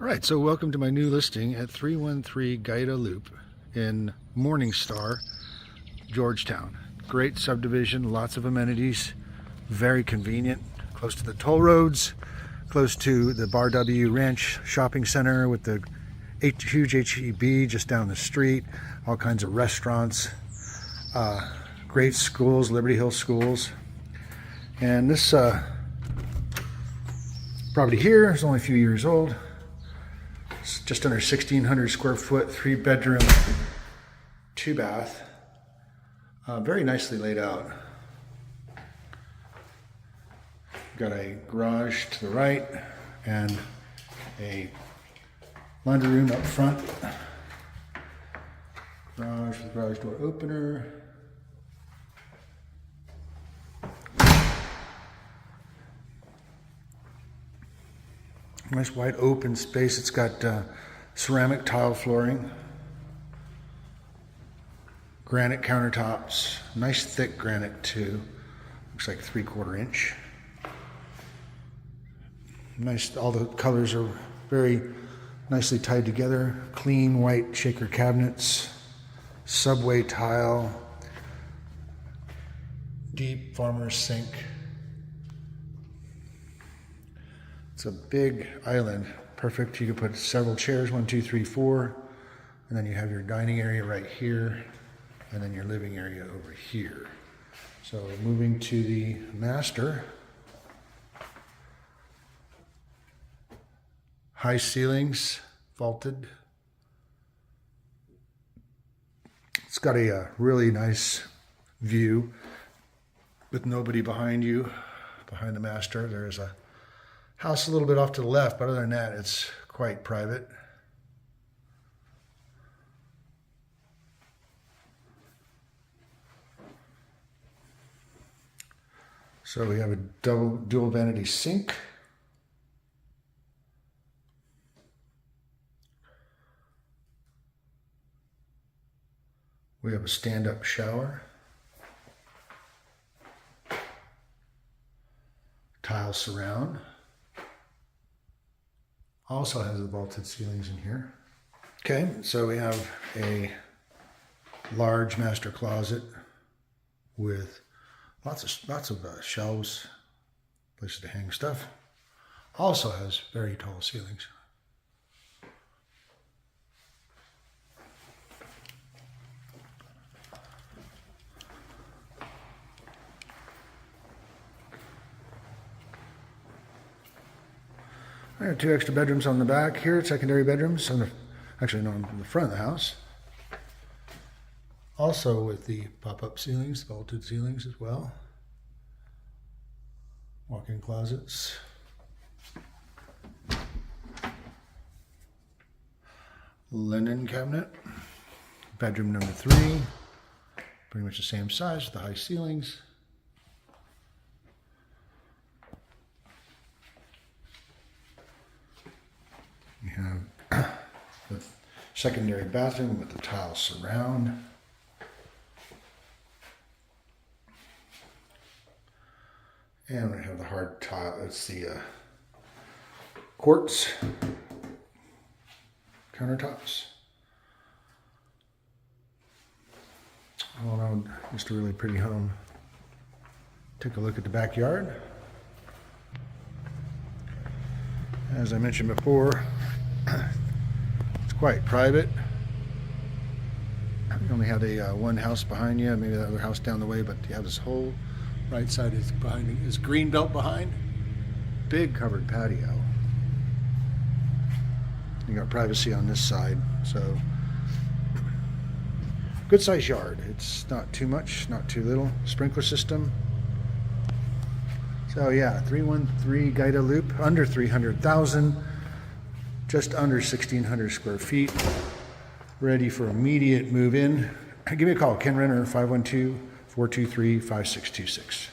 All right, so welcome to my new listing at 313 Gaida Loop in MorningStar, Georgetown. Great subdivision, lots of amenities, very convenient, close to the toll roads, close to the Bar W Ranch Shopping Center with the huge HEB just down the street, all kinds of restaurants, great schools, Liberty Hill schools. And this property here is only a few years old. It's just under 1,600 square foot, 3-bedroom, 2-bath. Very nicely laid out. Got a garage to the right and a laundry room up front. Garage with garage door opener. Nice wide open space. It's got ceramic tile flooring, granite countertops, nice thick granite too. Looks like 3/4 inch. Nice, all the colors are very nicely tied together. Clean white shaker cabinets, subway tile, deep farmer's sink. It's a big island, perfect. You could put several chairs, 1, 2, 3, 4, and then you have your dining area right here, and then your living area over here. So moving to the master. High ceilings, vaulted. It's got a really nice view with nobody behind you. Behind the master, there's a house a little bit off to the left, but other than that, it's quite private. So we have a dual vanity sink. We have a stand-up shower. Tile surround. Also has the vaulted ceilings in here. Okay, so we have a large master closet with lots of shelves, places to hang stuff. Also has very tall ceilings. I have 2 extra bedrooms on the back here, secondary bedrooms, on the front of the house. Also with the pop-up ceilings, vaulted ceilings as well. Walk-in closets. Linen cabinet. Bedroom number 3. Pretty much the same size with the high ceilings. We have the secondary bathroom with the tile surround. And we have the hard tile, it's the quartz countertops. All around, just a really pretty home. Take a look at the backyard. As I mentioned before, it's quite private. You only have a one house behind you, maybe the other house down the way, but you have this whole right side is behind, is greenbelt behind. Big covered patio. You got privacy on this side, so good size yard. It's not too much, not too little. Sprinkler system. So yeah, 313 Gaida Loop, under 300,000, just under 1,600 square feet, ready for immediate move in. Give me a call, Kenn Renner, 512-423-5626.